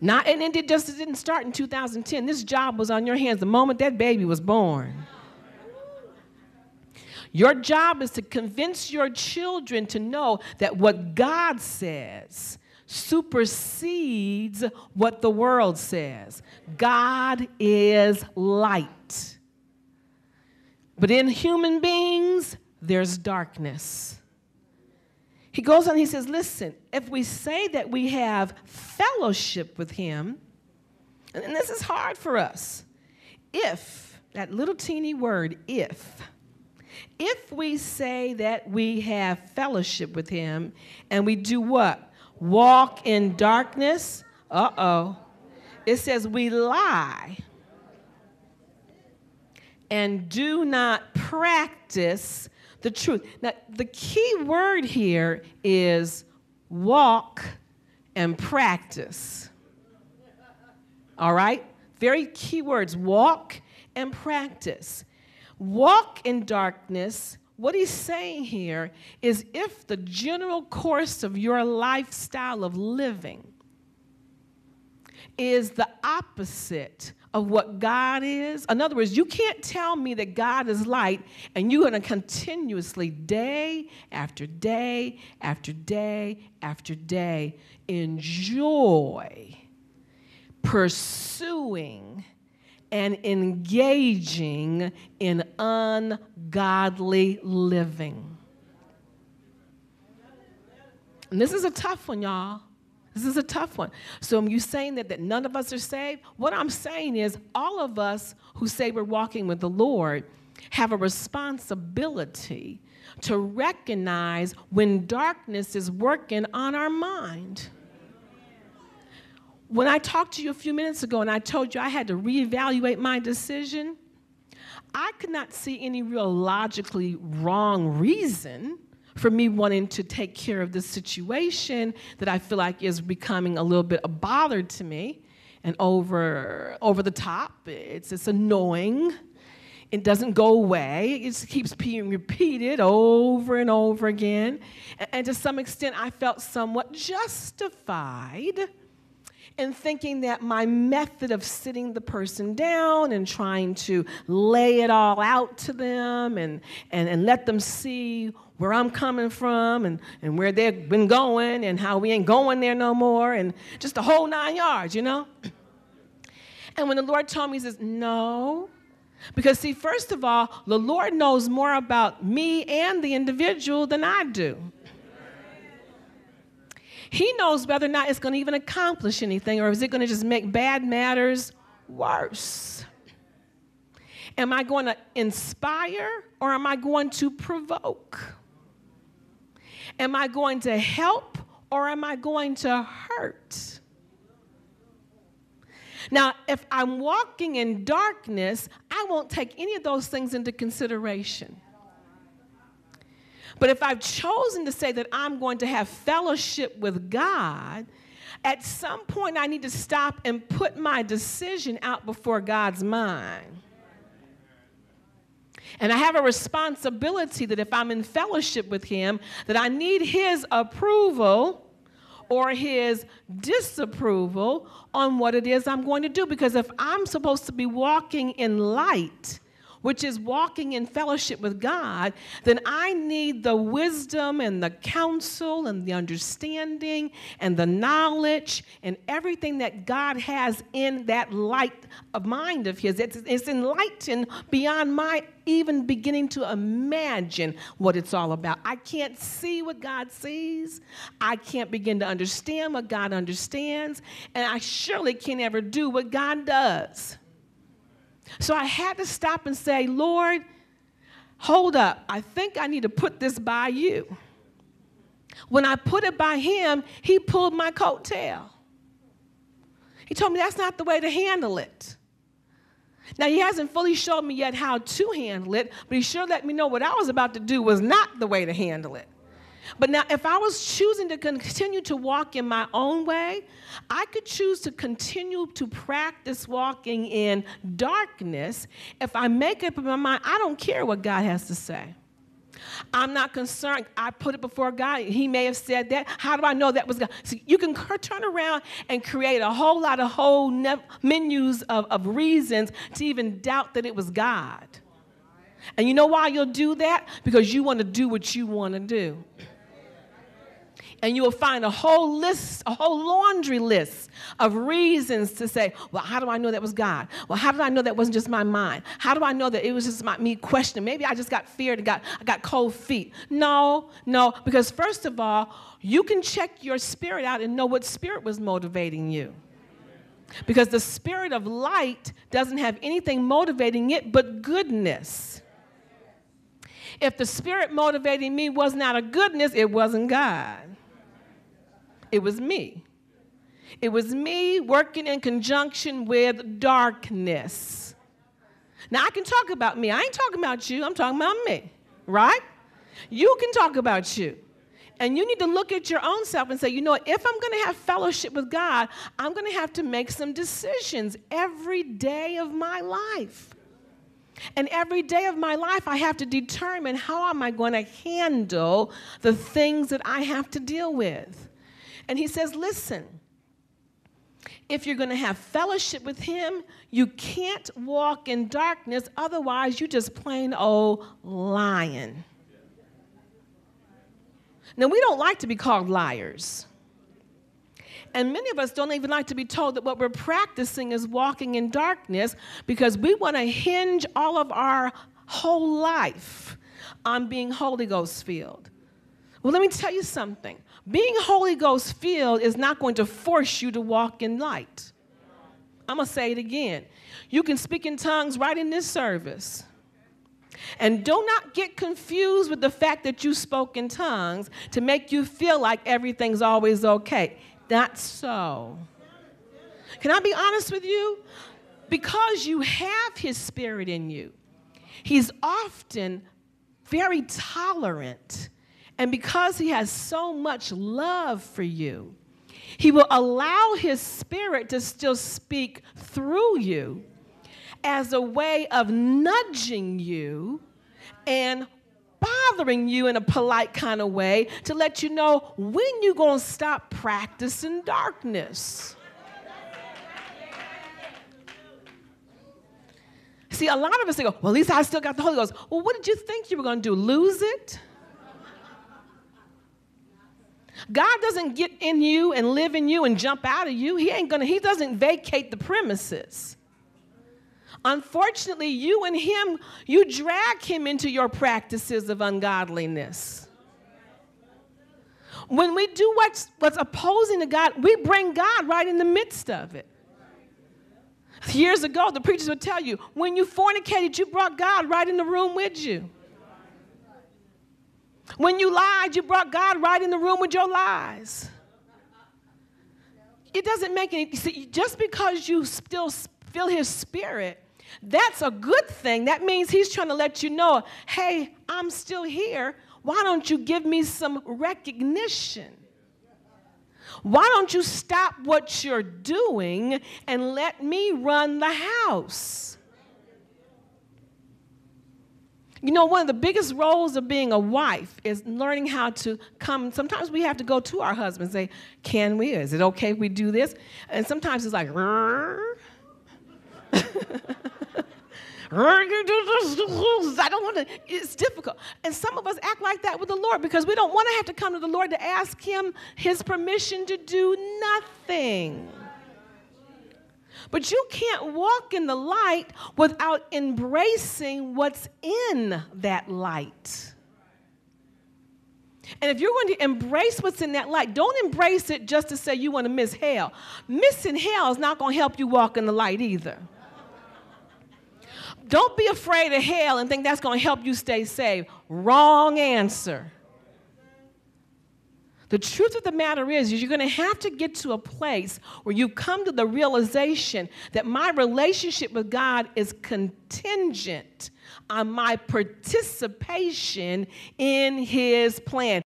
And it just didn't start in 2010. This job was on your hands the moment that baby was born. Your job is to convince your children to know that what God says supersedes what the world says. God is light. But in human beings, there's darkness. He goes on, he says, listen, if we say that we have fellowship with him, and this is hard for us, if, that little teeny word, if we say that we have fellowship with him and we do what? Walk in darkness, it says we lie and do not practice the truth. Now, the key word here is walk and practice. All right? Very key words, walk and practice. Walk in darkness, what he's saying here is if the general course of your lifestyle of living is the opposite of what God is. In other words, you can't tell me that God is light and you're going to continuously day after day after day after day enjoy pursuing and engaging in ungodly living. And this is a tough one, y'all. This is a tough one. So are you saying that none of us are saved? What I'm saying is all of us who say we're walking with the Lord have a responsibility to recognize when darkness is working on our mind. When I talked to you a few minutes ago and I told you I had to reevaluate my decision, I could not see any real logically wrong reason for me wanting to take care of this situation that I feel like is becoming a little bit a bother to me and over the top. It's annoying. It doesn't go away. It just keeps being repeated over and over again. And to some extent, I felt somewhat justified in thinking that my method of sitting the person down and trying to lay it all out to them and let them see where I'm coming from and where they've been going and how we ain't going there no more and just the whole 9 yards, you know? And when the Lord told me, he says, no. Because see, first of all, the Lord knows more about me and the individual than I do. He knows whether or not it's going to even accomplish anything or is it going to just make bad matters worse. Am I going to inspire or am I going to provoke? Am I going to help or am I going to hurt? Now, if I'm walking in darkness, I won't take any of those things into consideration. But if I've chosen to say that I'm going to have fellowship with God, at some point I need to stop and put my decision out before God's mind. And I have a responsibility that if I'm in fellowship with him, that I need his approval or his disapproval on what it is I'm going to do. Because if I'm supposed to be walking in light, which is walking in fellowship with God, then I need the wisdom and the counsel and the understanding and the knowledge and everything that God has in that light of mind of his. It's enlightened beyond my even beginning to imagine what it's all about. I can't see what God sees. I can't begin to understand what God understands. And I surely can't ever do what God does. So I had to stop and say, Lord, hold up. I think I need to put this by you. When I put it by him, he pulled my coattail. He told me that's not the way to handle it. Now, he hasn't fully showed me yet how to handle it, but he sure let me know what I was about to do was not the way to handle it. But now, if I was choosing to continue to walk in my own way, I could choose to continue to practice walking in darkness. If I make up in my mind, I don't care what God has to say. I'm not concerned. I put it before God. He may have said that. How do I know that was God? See, you can turn around and create a whole lot of menus of reasons to even doubt that it was God. And you know why you'll do that? Because you want to do what you want to do. And you will find a whole laundry list of reasons to say, well, how do I know that was God? Well, how did I know that wasn't just my mind? How do I know that it was just me questioning? Maybe I just got feared and I got cold feet. No, because first of all, you can check your spirit out and know what spirit was motivating you. Because the spirit of light doesn't have anything motivating it but goodness. If the spirit motivating me was not a goodness, it wasn't God. It was me. It was me working in conjunction with darkness. Now, I can talk about me. I ain't talking about you. I'm talking about me, right? You can talk about you. And you need to look at your own self and say, you know, if I'm going to have fellowship with God, I'm going to have to make some decisions every day of my life. And every day of my life, I have to determine how am I going to handle the things that I have to deal with. And he says, listen, if you're going to have fellowship with him, you can't walk in darkness. Otherwise, you're just plain old lying. Now, we don't like to be called liars. And many of us don't even like to be told that what we're practicing is walking in darkness because we want to hinge all of our whole life on being Holy Ghost filled. Well, let me tell you something. Being Holy Ghost filled is not going to force you to walk in light. I'm going to say it again. You can speak in tongues right in this service. And do not get confused with the fact that you spoke in tongues to make you feel like everything's always okay. Not so. Can I be honest with you? Because you have his spirit in you, he's often very tolerant. And because he has so much love for you, he will allow his spirit to still speak through you as a way of nudging you and bothering you in a polite kind of way to let you know when you're going to stop practicing darkness. See, a lot of us say, well, at least I still got the Holy Ghost. Well, what did you think you were going to do? Lose it? God doesn't get in you and live in you and jump out of you. He doesn't vacate the premises. Unfortunately, you and him, you drag him into your practices of ungodliness. When we do what's opposing to God, we bring God right in the midst of it. Years ago, the preachers would tell you, when you fornicated, you brought God right in the room with you. When you lied, you brought God right in the room with your lies. It doesn't make any sense. Just because you still feel his spirit, that's a good thing. That means he's trying to let you know, hey, I'm still here. Why don't you give me some recognition? Why don't you stop what you're doing and let me run the house? You know, one of the biggest roles of being a wife is learning how to come. Sometimes we have to go to our husband and say, can we? Is it okay if we do this? And sometimes it's like, I don't want to. It's difficult. And some of us act like that with the Lord because we don't want to have to come to the Lord to ask him his permission to do nothing. But you can't walk in the light without embracing what's in that light. And if you're going to embrace what's in that light, don't embrace it just to say you want to miss hell. Missing hell is not going to help you walk in the light either. Don't be afraid of hell and think that's going to help you stay saved. Wrong answer. The truth of the matter is you're going to have to get to a place where you come to the realization that my relationship with God is contingent on my participation in his plan.